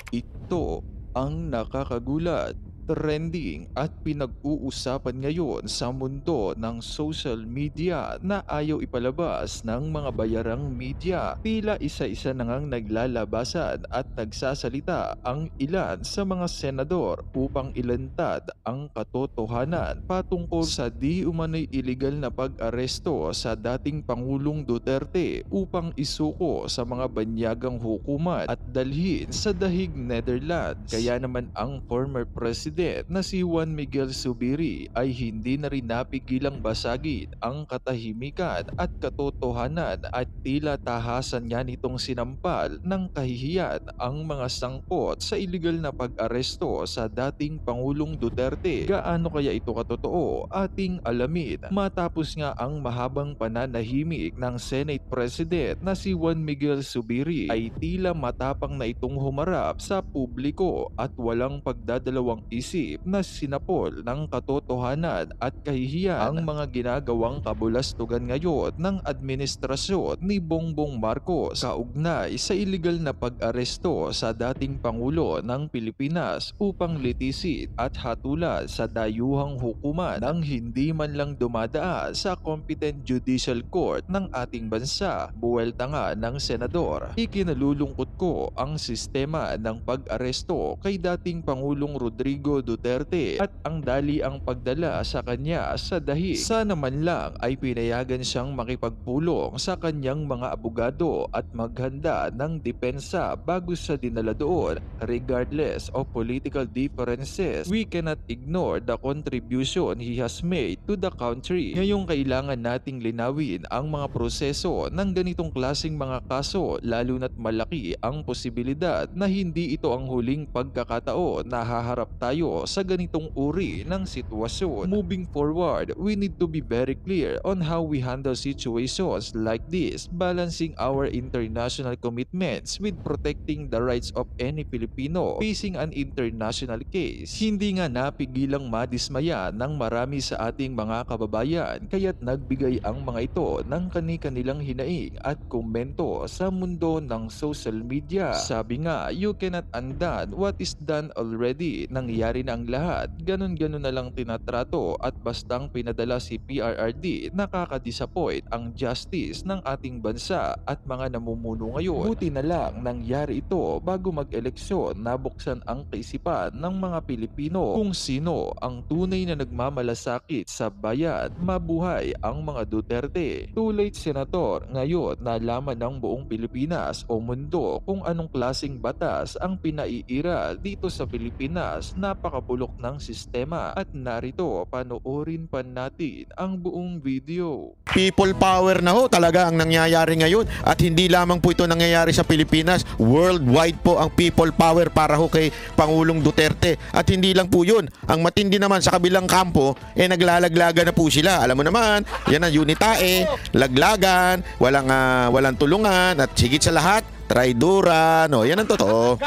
Ito ang nakakagulat, trending at pinag-uusapan ngayon sa mundo ng social media na ayaw ipalabas ng mga bayarang media. Tila isa-isa na ngang naglalabasan at nagsasalita ang ilan sa mga senador upang ilantad ang katotohanan patungkol sa di umano'y iligal na pag-aresto sa dating Pangulong Duterte upang isuko sa mga banyagang hukuman at dalhin sa dahig Netherlands. Kaya naman ang former president na si Juan Miguel Zubiri ay hindi na rin napigilang basagin ang katahimikan at katotohanan at tila tahasan niya nitong sinampal ng kahihiyan ang mga sangkot sa iligal na pag-aresto sa dating Pangulong Duterte. Gaano kaya ito katotoo? Ating alamin. Matapos nga ang mahabang pananahimik ng Senate President na si Juan Miguel Zubiri ay tila matapang na itong humarap sa publiko at walang pagdadalawang isip na sinapol ng katotohanan at kahihiyan ang mga ginagawang kabulastugan ngayon ng administrasyon ni Bongbong Marcos kaugnay sa iligal na pag-aresto sa dating Pangulo ng Pilipinas upang litisin at hatulan sa dayuhang hukuman nang hindi man lang dumadaan sa competent judicial court ng ating bansa. Buwelta nga ng senador, ikinalulungkot ko ang sistema ng pag-aresto kay dating Pangulong Rodrigo Duterte at ang dali ang pagdala sa kanya sa dahig. Sana man lang ay pinayagan siyang makipagpulong sa kanyang mga abogado at maghanda ng depensa bago sa dinala doon. Regardless of political differences, we cannot ignore the contribution he has made to the country. Ngayong kailangan nating linawin ang mga proseso ng ganitong klaseng mga kaso, lalo na't malaki ang posibilidad na hindi ito ang huling pagkakataon na haharap tayo sa ganitong uri ng sitwasyon. Moving forward, we need to be very clear on how we handle situations like this, balancing our international commitments with protecting the rights of any Filipino facing an international case. Hindi nga napigilang madismaya ng marami sa ating mga kababayan kaya't nagbigay ang mga ito ng kani-kanilang hinaing at komento sa mundo ng social media. Sabi nga, you cannot undone what is done already. Nangyari na ang lahat, ganun-ganun na lang tinatrato at bastang pinadala si PRRD, nakaka-disappoint ang justice ng ating bansa at mga namumuno ngayon. Buti na lang nangyari ito bago mag-eleksyon, nabuksan ang kaisipan ng mga Pilipino kung sino ang tunay na nagmamalasakit sa bayan. Mabuhay ang mga Duterte. Too late, Senator. Ngayon, nalaman ng buong Pilipinas o mundo kung anong klaseng batas ang pinaiira dito sa Pilipinas. Napakabulok ng sistema at narito, panoorin pa natin ang buong video. People power na ho talaga ang nangyayari ngayon at hindi lamang po ito nangyayari sa Pilipinas, worldwide po ang people power para ho kay Pangulong Duterte at hindi lang po yun, ang matindi naman sa kabilang kampo naglalaglaga na po sila, alam mo naman yan ang unitae, laglagan, walang tulungan at higit sa lahat traidoran, no, yan ang totoo.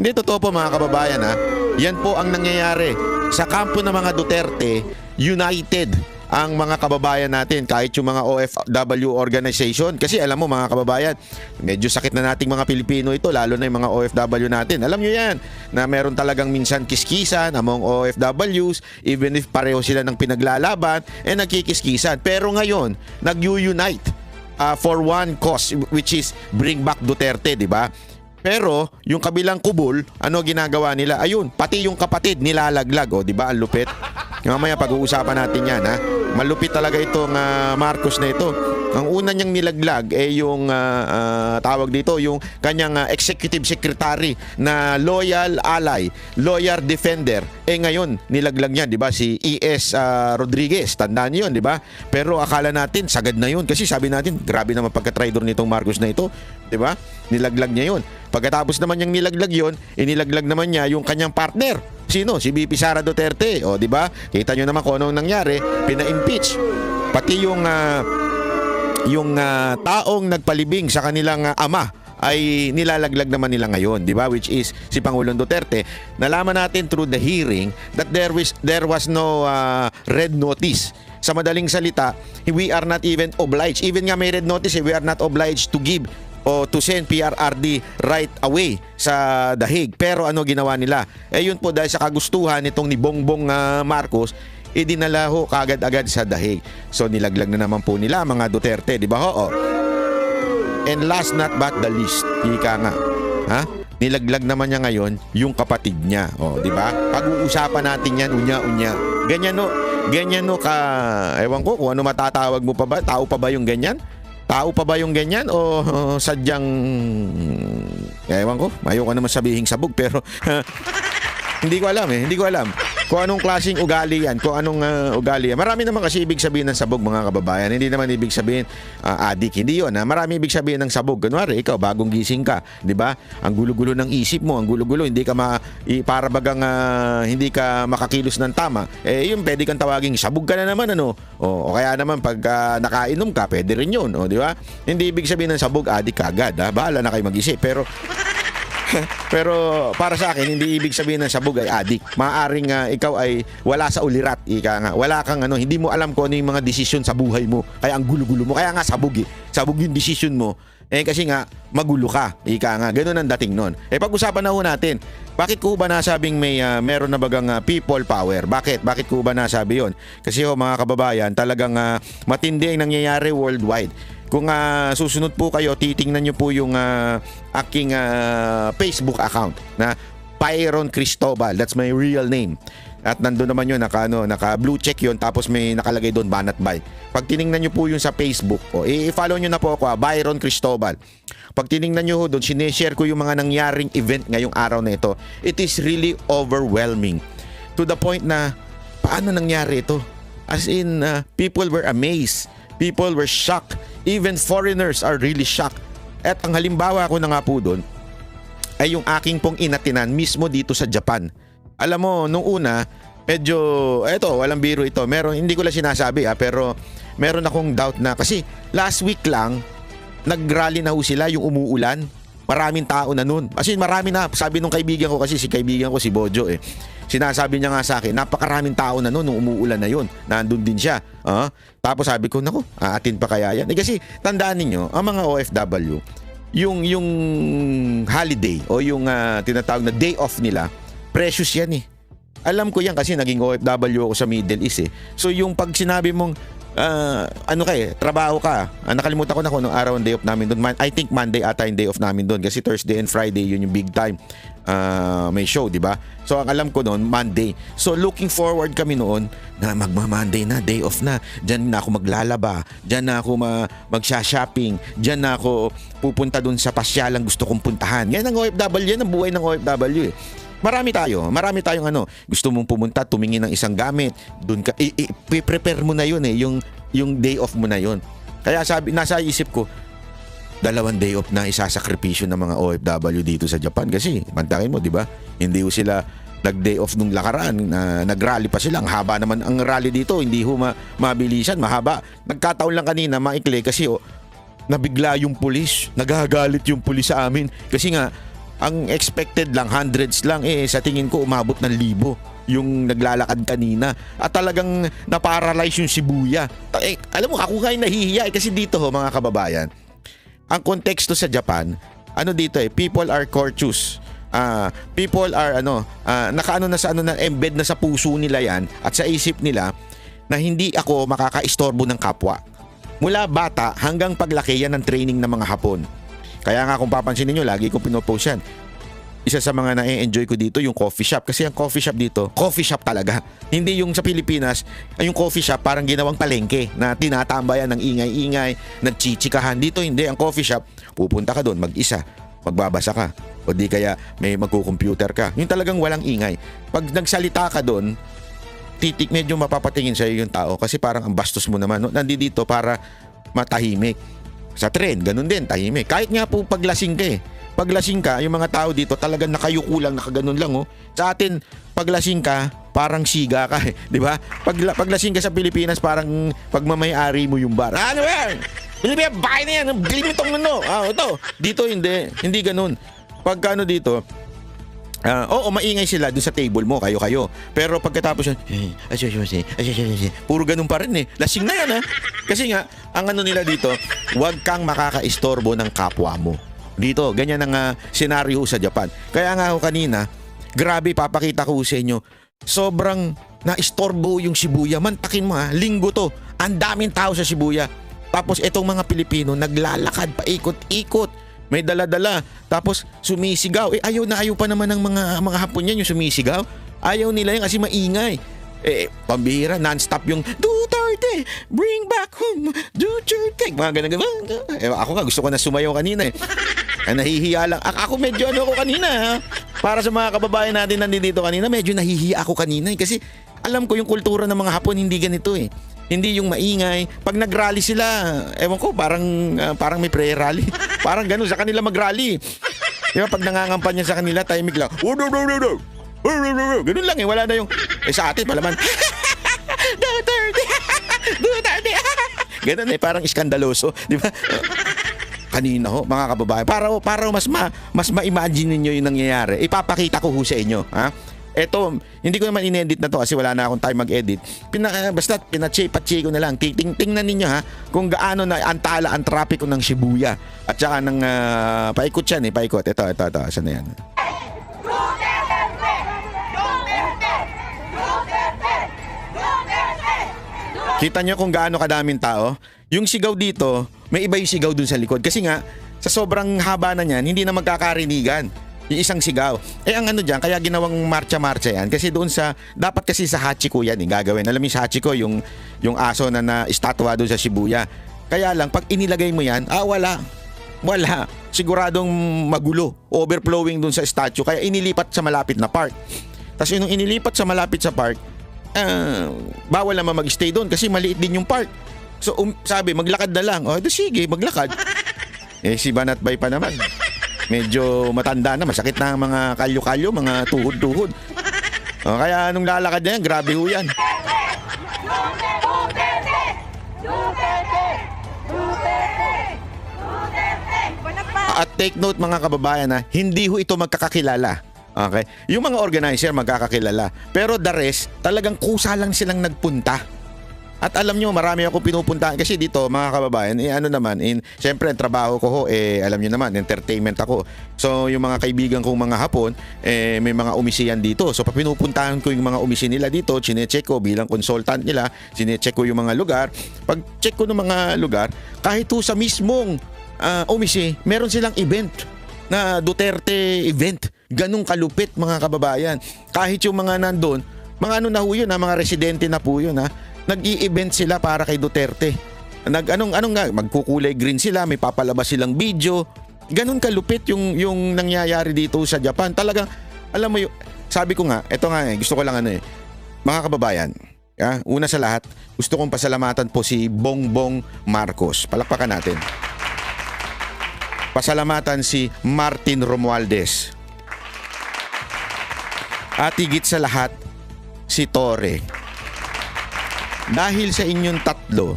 Hindi totoo po mga kababayan ha. Yan po ang nangyayari sa kampo ng mga Duterte. United ang mga kababayan natin, kahit yung mga OFW organization. Kasi alam mo mga kababayan, medyo sakit na nating mga Pilipino ito, lalo na yung mga OFW natin. Alam nyo yan, na meron talagang minsan kiskisan among OFWs, even if pareho sila ng pinaglalaban, nagkikiskisan. Pero ngayon, nag-unite for one cause, which is bring back Duterte, di ba? Pero yung kabilang kubol, ano ginagawa nila? Ayun, pati yung kapatid nilalaglag, di ba? Ang lupit. Mamaya pag-uusapan natin yan ha. Malupit talaga itong Marcos na ito. Ang una niyang nilaglag yung tawag dito, yung kanyang executive secretary na loyal ally, loyal defender. Ngayon nilaglag niya, 'di ba, si ES Rodriguez. Tandaan niyo 'yon, 'di ba? Pero akala natin sagad na 'yon kasi sabi natin, grabe naman pagka-traitor nitong Marcos na ito, 'di ba? Nilaglag niya 'yon. Pagkatapos naman niyang nilaglag 'yon, inilaglag naman niya yung kanyang partner. Sino? Si VP Sara Duterte. O, 'di ba? Kita niyo naman kung anong nangyari, pina-impeach. Pati yung taong nagpalibing sa kanilang ama ay nilalaglag naman nila ngayon, 'di ba? Which is si Pangulong Duterte. Nalaman natin through the hearing that there was no red notice. Sa madaling salita, we are not even obliged. Even nga may red notice, we are not obliged to give o to send PRRD right away sa dahig. Pero ano ginawa nila? Yun po dahil sa kagustuhan nitong ni Bongbong Marcos, idinala ho kagad-agad sa dahig. So nilaglag na naman po nila mga Duterte, di ba ho? And last not but the least, ika nga, ha? Nilaglag naman niya ngayon yung kapatid niya. Di ba? Pag-uusapan natin yan, unya-unya. Ganyan no ka, ewan ko kung ano matatawag mo pa ba? Tao pa ba yung ganyan? Tao pa ba yung ganyan o sadyang, ewan ko, ayoko naman sabihing sabog pero hindi ko alam kung anong klaseng ugali yan, kung anong ugali yan. Marami naman kasi ibig sabihin ng sabog, mga kababayan. Hindi naman ibig sabihin adik, hindi yun. Marami ibig sabihin ng sabog. Kunwari, ikaw, bagong gising ka, di ba? Ang gulo-gulo ng isip mo, ang gulo-gulo, hindi ka para bagang hindi ka makakilos ng tama. Yun, pwede kang tawaging sabog ka na naman, ano? O kaya naman, pag nakainom ka, pwede rin yun, di ba? Hindi ibig sabihin ng sabog, adik ka agad, ha? Bahala na kayo mag-isip. Pero para sa akin, hindi ibig sabihin ng sabog ay adik. Maaaring ikaw ay wala sa ulirat, ika nga. Wala kang hindi mo alam kung ano yung mga desisyon sa buhay mo. Kaya ang gulo-gulo mo. Kaya nga sabog eh. Sabog yung desisyon mo. Kasi nga magulo ka, ika nga. Ganun ang dating nun. Pag-usapan na ho natin. Bakit ko ba nasabing meron na bagang people power? Bakit ko ba nasabi yon? Kasi mga kababayan, talagang matindi ang nangyayari worldwide. Kung susunod po kayo, titingnan nyo po yung aking Facebook account na Byron Cristobal. That's my real name. At nandun naman yun, naka blue check yun, tapos may nakalagay doon Banat Bay. Pag tiningnan nyo po yun sa Facebook, i-follow nyo na po ako, Byron Cristobal. Pag tiningnan nyo doon, sineshare ko yung mga nangyaring event ngayong araw na ito. It is really overwhelming. To the point na, paano nangyari ito? As in, people were amazed. People were shocked. Even foreigners are really shocked. At ang halimbawa ko na nga po doon ay yung aking pong inatinan mismo dito sa Japan. Alam mo, nung una, medyo, walang biro ito. Hindi ko lang sinasabi pero meron akong doubt na kasi last week lang, nag-rally na ho sila yung umuulan. Maraming tao na nun. As in, marami na. Sabi nung kaibigan ko kasi, si kaibigan ko si Bojo sinasabi niya nga sa akin, napakaraming tao na noon nung umuulan na yun. Nandun din siya. Tapos sabi ko, naku, aatin pa kaya yan? Kasi tandaan ninyo, ang mga OFW, yung holiday o yung tinatawag na day off nila, precious yan eh. Alam ko yan kasi naging OFW ako sa Middle East eh. So yung pag sinabi mong trabaho ka. Nakalimutan ko na kung anong araw ang day off namin doon. I think Monday ata yung day off namin doon kasi Thursday and Friday yun yung big time. May show, di ba? So ang alam ko noon, Monday. So looking forward kami noon na magma-Monday na, day off na. Diyan na ako maglalaba, diyan na ako magsha-shopping, diyan na ako pupunta doon sa pasyalang gusto kong puntahan. Yan ang OFW, yan ang buhay ng OFW eh. Marami tayong gusto mong pumunta, tumingin ng isang gamit, doon ka i-prepare mo na yun yung day off mo na yun. Kaya nasa isip ko, 2 day off na isasakripisyo ng mga OFW dito sa Japan kasi mantakin mo, di ba? Hindi ho sila nag-day off nung lakaran, nag-rally pa sila. Ang haba naman ang rally dito, hindi ho mabilisan, mahaba. Nagkataon lang kanina, maikli kasi nabigla yung pulis, nagagalit yung pulis sa amin kasi nga ang expected lang, hundreds lang sa tingin ko umabot ng 1,000 yung naglalakad kanina at talagang naparalyze yung Shibuya. Alam mo, ako nga nahihiya kasi dito mga kababayan, ang konteksto sa Japan, dito people are courteous. People are nakaano na sa na embed na sa puso nila yan at sa isip nila na hindi ako makakaistorbo ng kapwa. Mula bata hanggang paglaki yan ng training ng mga Hapon. Kaya nga kung papansin niyo, lagi kong pinopost yan. Isa sa mga na-enjoy ko dito yung coffee shop. Kasi ang coffee shop dito, coffee shop talaga. Hindi yung sa Pilipinas, yung coffee shop parang ginawang palengke na tinatambayan ng ingay-ingay, nagchichikahan. Dito hindi, ang coffee shop, pupunta ka doon mag-isa, magbabasa ka. O di kaya may magkukomputer ka. Yung talagang walang ingay. Pag nagsalita ka doon, medyo mapapatingin sa'yo yung tao kasi parang ang bastos mo naman. Nandito para matahimik. Sa tren, ganun din, tahimik. Kahit nga po paglasing ka Paglasing ka, yung mga tao dito talagang nakayuko lang, nakaganon lang Sa atin, paglasing ka, parang siga ka di ba? Paglasing ka sa Pilipinas, parang pagmamay-ari mo yung bar. Ano yan? Pilipinas, bakit na yan? Bili mo itong ito. Dito hindi ganun. Pagka dito, Oo, maingay sila doon sa table mo, kayo-kayo. Pero pagkatapos yun, puro ganun pa rin eh. Lasing na yan ha. Kasi nga, ang ano nila dito, huwag kang makakaistorbo ng kapwa mo. Dito, ganyan ang senaryo sa Japan. Kaya nga ako kanina, grabe papakita ko sa inyo, sobrang naistorbo yung Shibuya. Mantakin mo ha, linggo to. Ang daming tao sa Shibuya. Tapos itong mga Pilipino naglalakad paikot-ikot. May dala-dala. Tapos sumisigaw. Ayaw na ayaw pa naman ng mga Hapon yan yung sumisigaw. Ayaw nila yan kasi maingay. Pambihira, non-stop yung Duterte, bring back home Duterte. Mga ganun. Ako nga, gusto ko na sumayaw kanina eh. Nahihiya lang. Ako medyo ako kanina ha. Para sa mga kababayan natin nandito kanina, medyo nahihiya ako kanina eh. Kasi alam ko yung kultura ng mga Hapon hindi ganito eh. Hindi yung maingay. Pag nag-rally sila, ewan ko, parang may prayer rally. Parang ganun sa kanila mag-rally. Diba, pag nangangampanya sa kanila, tahimik lang. Ganun lang eh, wala na yung, sa atin, palaman. Duterte. Ganun eh, parang iskandaloso. Di ba? Kanina ho, mga kababayan, para mas ma-imagine ninyo yung nangyayari, ipapakita ko ho sa inyo. Ha? Eto, hindi ko naman in-edit na to kasi wala na akong time mag-edit. Basta pinache-pache ko na lang. Tingnan ninyo ha kung gaano na antala ang trapiko ng Shibuya. At saka ng paikot yan eh, paikot. Ito. Saan na yan? Kita nyo kung gaano kadaming tao? Yung sigaw dito, may iba yung sigaw dun sa likod. Kasi nga, sa sobrang haba na niyan, hindi na magkakarinigan. Yung isang sigaw. Ang ano dyan, kaya ginawang marcha-marcha yan. Kasi doon dapat kasi sa Hachiko yan gagawin. Alam mo yung sa Hachiko, yung aso na estatwa doon sa Shibuya. Kaya lang, pag inilagay mo yan, wala. Siguradong magulo. Overflowing doon sa statue. Kaya inilipat sa malapit na park. Tapos yung inilipat sa malapit sa park, bawal naman mag-stay doon kasi maliit din yung park. So, sabi, maglakad na lang. Sige, maglakad. Si Banatbay pa naman. Medyo matanda na, masakit na ang mga kalyo-kalyo, mga tuhod-tuhod. Kaya nung lalakad na yan, grabe ho yan. At take note mga kababayan hindi ho ito magkakakilala. Okay? Yung mga organizer magkakakilala. Pero the rest, talagang kusa lang silang nagpunta. At alam nyo, marami ako pinupuntahan kasi dito mga kababayan, siyempre ang trabaho ko ho, alam nyo naman, entertainment ako. So yung mga kaibigan kong mga Hapon, may mga umisiyan dito. So pinupuntahan ko yung mga umisi nila dito, chinecheck ko bilang consultant nila, chinecheck ko yung mga lugar. Pag check ko ng mga lugar, kahit ho sa mismong umisi, meron silang event na Duterte event. Ganong kalupit mga kababayan. Kahit yung mga nandun, mga ano na ho yun, mga residente na po yun nag-i-event sila para kay Duterte. Magkukulay green sila, may papalabas silang video. Ganon kalupit yung nangyayari dito sa Japan. Talagang, alam mo sabi ko nga, eto nga gusto ko lang mga kababayan, una sa lahat, gusto kong pasalamatan po si Bongbong Marcos. Palakpakan natin. Pasalamatan si Martin Romualdez. At higit sa lahat, si Torre. Dahil sa inyong tatlo,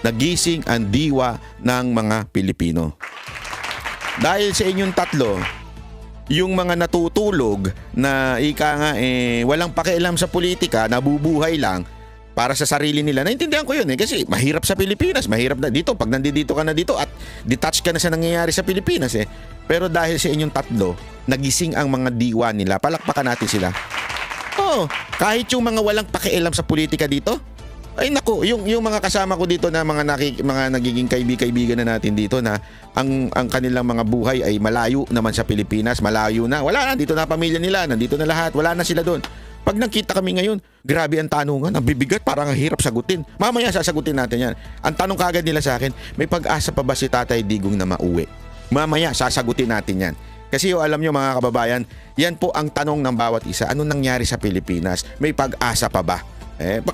nagising ang diwa ng mga Pilipino. Dahil sa inyong tatlo, yung mga natutulog na walang pakialam sa politika, nabubuhay lang para sa sarili nila. Naintindihan ko yun kasi mahirap sa Pilipinas, mahirap na dito. Pag nandito ka na dito at detached ka na sa nangyayari sa Pilipinas Pero dahil sa inyong tatlo, nagising ang mga diwa nila. Palakpakan natin sila. Kahit yung mga walang pakialam sa politika dito, ay naku, yung mga kasama ko dito na mga nagiging kaibigan na natin dito na ang kanilang mga buhay ay malayo naman sa Pilipinas, malayo na. Wala na, dito na pamilya nila, nandito na lahat, wala na sila doon. Pag nakita kami ngayon, grabe ang tanungan, ang bibigat, parang hirap sagutin. Mamaya sasagutin natin yan. Ang tanong kagad nila sa akin, may pag-asa pa ba si Tatay Digong na mauwi? Mamaya sasagutin natin yan. Kasi alam nyo mga kababayan, yan po ang tanong ng bawat isa. Anong nangyari sa Pilipinas? May pag-asa pa ba?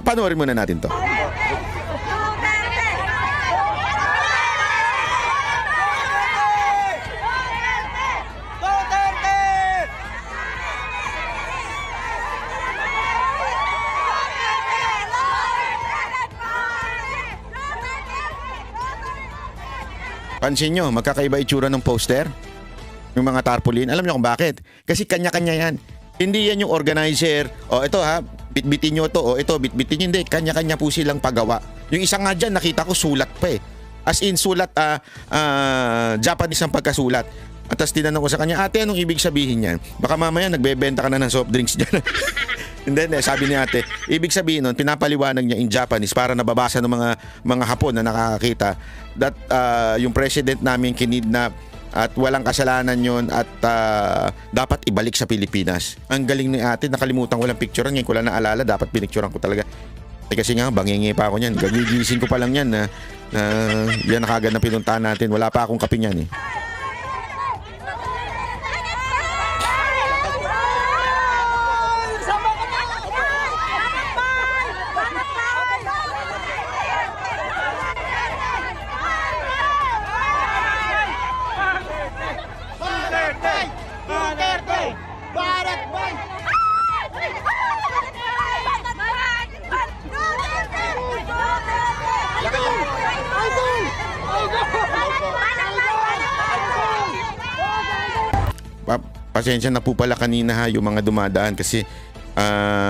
Panoorin muna natin to. Pansin nyo, magkakaiba itsura ng poster? Yung mga tarpaulin. Alam niyo kung bakit? Kasi kanya-kanya yan. Hindi yan yung organizer. O ito ha, bitbitin nyo to. O ito, bitbitin nyo. Hindi, kanya-kanya po silang pagawa. Yung isa nga dyan, nakita ko sulat pa eh. As in sulat, Japanese ang pagkasulat. At tapos tinanong ko sa kanya, ate, anong ibig sabihin yan? Baka mamaya nagbebenta ka na ng soft drinks dyan. And then, sabi ni ate, ibig sabihin nun, pinapaliwanag niya in Japanese para nababasa ng mga Hapon na nakakakita that yung president namin kinidnap at walang kasalanan yon at dapat ibalik sa Pilipinas. Ang galing ni ate, nakalimutan ko lang picturean, ngayon ko lang naalala, dapat pinicturean ko talaga. Kasi nga, bangingi pa ako niyan. Gagigising ko pa lang yan na yan na kagad na pinuntahan natin. Wala pa akong kape niyan eh. Pasensya na po pala kanina ha yung mga dumadaan kasi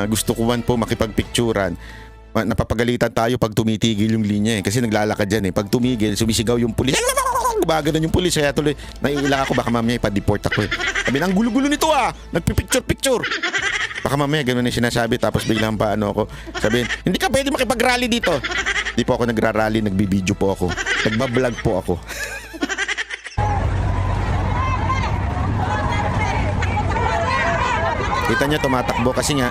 gusto ko man po makipagpicturan. Napapagalitan tayo pag tumitigil yung linya eh kasi naglalakad dyan eh. Pag tumigil, sumisigaw yung pulis. Gumagano yung pulis kaya tuloy naiilang ako baka mamaya ipa-deport ako eh. Sabi na, ang gulo-gulo nito nagpipicture-picture. Baka mamaya gano'n yung sinasabi tapos biglang pa ako. Sabihin, hindi ka pwede makipag-rally dito. Hindi po ako nagra-rally, nagbibideo po ako. Nagbablog po ako. Kita niya tumatakbo kasi nga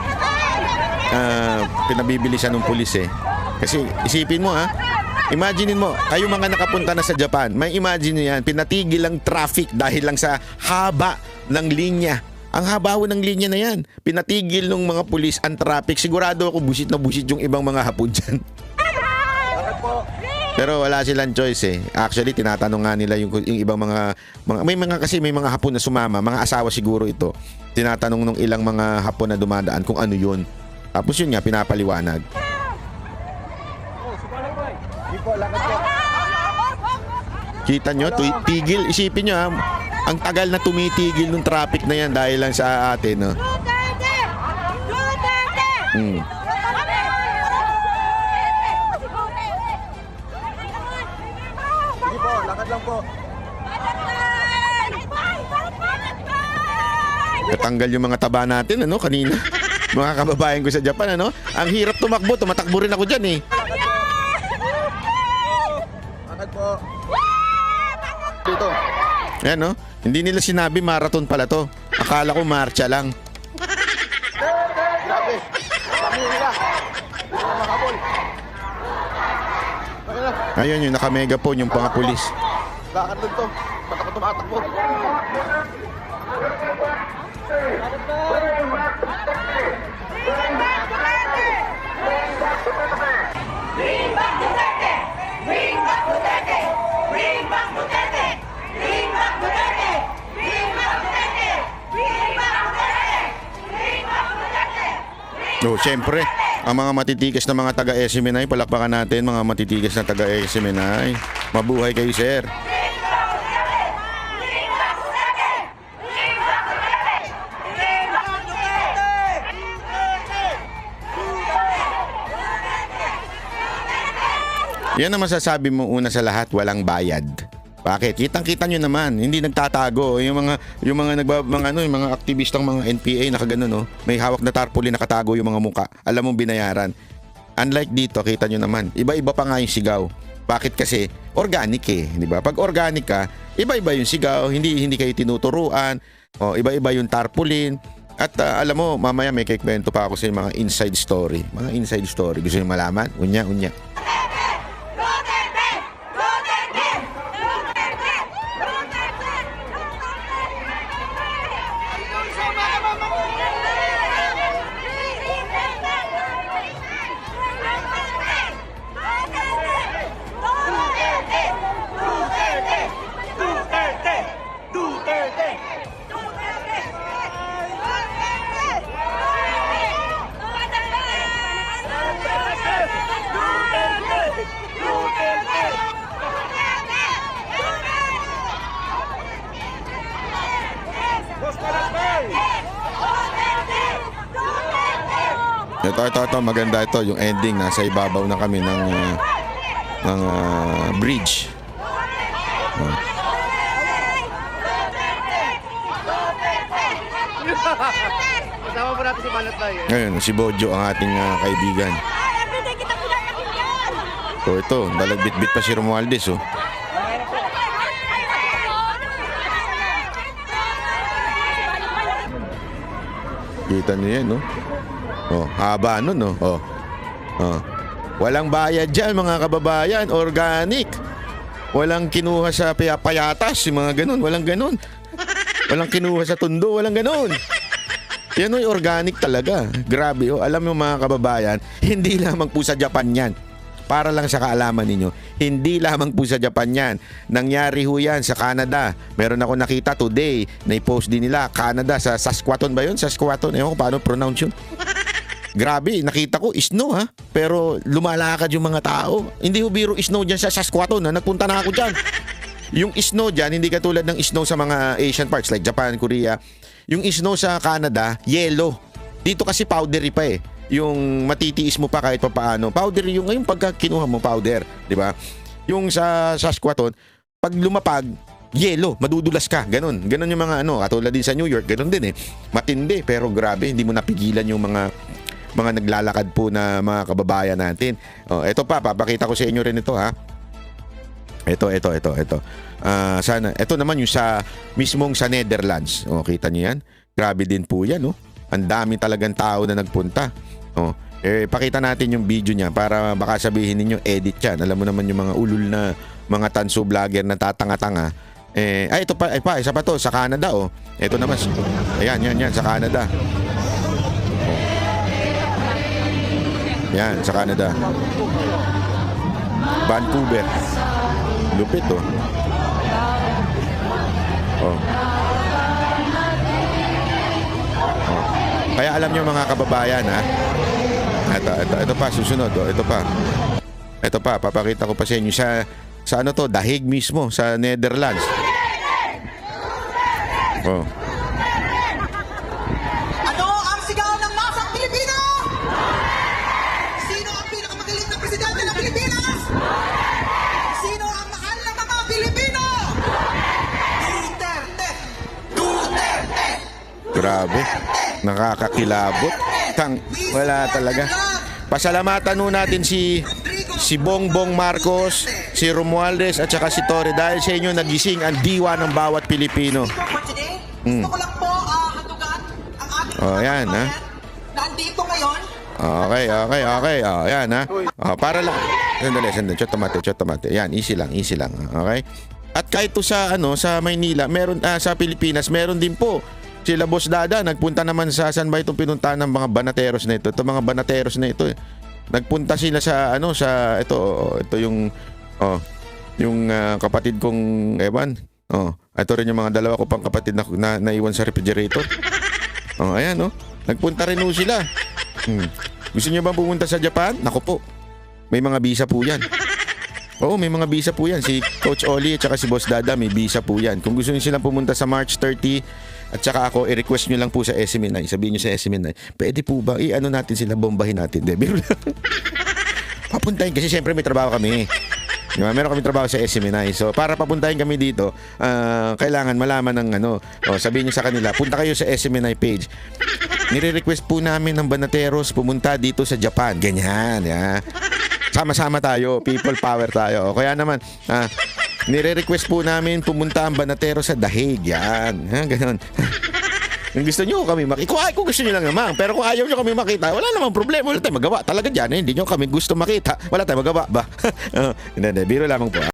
pinabibilisan ng pulis eh. Kasi isipin mo imaginein mo, kayo mga nakapunta na sa Japan, may imagine nyo yan, pinatigil ang traffic dahil lang sa haba ng linya. Ang haba ng linya na yan. Pinatigil ng mga pulis ang traffic. Sigurado ako busit na busit yung ibang mga Hapon dyan. Pero wala silang choice eh. Actually, tinatanong nga nila yung ibang mga may mga Hapon na sumama, mga asawa siguro ito. Tinatanong nung ilang mga Hapon na dumadaan kung ano yun. Tapos yun nga, pinapaliwanag. Kita nyo, tigil. Isipin nyo ang tagal na tumitigil ng traffic na yan dahil lang sa atin. No? Sige po, lakad lang po. Katanggal yung mga taba natin, kanina. Mga kababayan ko sa Japan, Ang hirap tumakbo, tumatakbo rin ako dyan, eh. Lakad po. Dito. Ayan, Hindi nila sinabi marathon pala to. Akala ko marcha lang. Grabe. Kami nila. Mahabol. Ayun, yung naka-megaphone, yung mga pulis. Lakad lang to. Ba't ako tumatakbo? Bring back Duterte! Bring back Duterte! Bring back Duterte! Bring back Duterte! Bring back Duterte! Bring back Duterte! Bring back Duterte! Siyempre, ang mga matitigas na mga taga-SMNI, palakpakan natin mga matitigas na taga-SMNI. Mabuhay kayo, sir. Yan ang masasabi mo una sa lahat, walang bayad. Bakit? Kitang-kita nyo naman, hindi nagtatago. Yung mga aktivistang mga NPA nakagano, may hawak na tarpaulin, nakatago yung mga muka. Alam mong binayaran. Unlike dito, kita nyo naman, iba-iba pa nga yung sigaw. Bakit? Kasi organic di ba? Pag organic ka, iba-iba yung sigaw, hindi kayo tinuturuan, iba-iba yung tarpaulin. At alam mo, mamaya may kikwento pa ako sa mga inside story. Mga inside story. Gusto nyo malaman? Unya. Ito, maganda ito. Yung ending, nasa ibabaw na kami ng bridge. Kasama po natin si Banat Bay. Ngayon, si Bojo ang ating kaibigan. Everyday kita pinapakinggan! So ito, dalagbit-bit pa si Romualdez, oh. Kita niyo yan, no? Oh, haba nun, no? Oh. Oh. Walang bayad dyan, mga kababayan. Organic. Walang kinuha sa payatas, yung mga ganun. Walang ganun. Walang kinuha sa tundo, walang ganun. Yan o'y organic talaga. Grabe, oh. Alam mo mga kababayan, hindi lamang po sa Japan yan. Para lang sa kaalaman ninyo, hindi lamang po sa Japan yan. Nangyari ho yan sa Canada. Meron ako nakita today, na-post din nila, Canada, sa Saskatoon ba yun? Saskatoon, ewan ko paano pronounce yun. Grabe, nakita ko, snow ha. Pero lumalakad yung mga tao. Hindi ho biro snow dyan sa Saskatoon ha. Nagpunta na ako dyan. Yung snow dyan, hindi katulad ng snow sa mga Asian parts like Japan, Korea. Yung snow sa Canada, yellow. Dito kasi powdery pa eh. Yung matitiis mo pa kahit pa paano. Powder yung ngayon pagka kinuha mo powder, di ba? Yung sa Saskatoon, pag lumapag, yellow, madudulas ka, ganun. Ganun yung mga katulad din sa New York, ganun din eh. Matindi, pero grabe, hindi mo napigilan yung mga naglalakad po na mga kababayan natin. Oh, ito pa, papakita ko sa inyo rin ito ha. Ito. Sana, ito naman yung sa mismong sa Netherlands. Oh, kita niyo yan? Grabe din po yan, oh. Ang dami talagang tao na nagpunta. Oh, pakita natin yung video niya para baka sabihin ninyo edit yan. Alam mo naman yung mga ulul na mga tanso vlogger na tatanga-tanga. Ito pa, isa pa to sa Canada oh. Ito naman. Ayan, yan sa Canada. Yan sa Canada. Vancouver. Lupit oh. Oh. Kaya alam nyo mga kababayan ha. Ito pa susunod oh. Ito pa papakita ko pa sa inyo sa ano to, Dahig mismo sa Netherlands. Oh. Ano ang sigaw ng masang Pilipino? Sino ang pinakamagaling na presidente ng Pilipinas? Sino ang mahal ng mga Pilipino? Duterte! Duterte! Grabe. Nakakakilabot. Wala talaga. Pasalamatan nun natin si Bongbong Marcos, si Romualdez at saka si Torre dahil sa inyo nagising ang diwa ng bawat Pilipino. For today, gusto ko lang po hatugan ang ating Oh, yan ha. nandito ngayon. Okay. Oh, yan ha. Oh, para lang. Sandali. Chotomate. Yan, easy lang. Okay? At kahit to sa sa Maynila, meron sa Pilipinas, meron din po. Sila Boss Dada, nagpunta naman sa saan ba itong pinuntahan ng mga banateros na ito? Ito mga banateros na ito eh. Nagpunta sila sa ito yung kapatid kong Ewan. Oh, ito rin yung mga dalawa ko pang kapatid na naiwan sa refrigerator. Oh, ayan oh. Nagpunta rin ho sila. Gusto niyo bang pumunta sa Japan? Naku po. May mga visa po 'yan. Oo, may mga visa po 'yan. Si Coach Oli at saka si Boss Dada may visa po 'yan. Kung gusto niyo silang pumunta sa March 30 at saka ako, i-request nyo lang po sa SMNI. Sabihin nyo sa SMNI, pwede po ba, natin sila, bombahin natin. Biro lang. Papuntahin kasi siyempre may trabaho kami. Diba? Meron kami trabaho sa SMNI. So, para papuntahin kami dito, kailangan malaman ng sabihin nyo sa kanila, punta kayo sa SMNI page. Nire-request po namin ng Banateros pumunta dito sa Japan. Ganyan, ya. Sama-sama tayo, people power tayo. O kaya naman, nire-request po namin pumunta ang Banatero sa Dahig. Yan. Ganon. Kung gusto nyo kami makita, kung gusto nyo lang naman. Pero kung ayaw nyo kami makita, wala namang problema. Wala tayong magawa. Talaga dyan, hindi nyo kami gusto makita. Wala tayong magawa ba? Hindi, biro lamang po.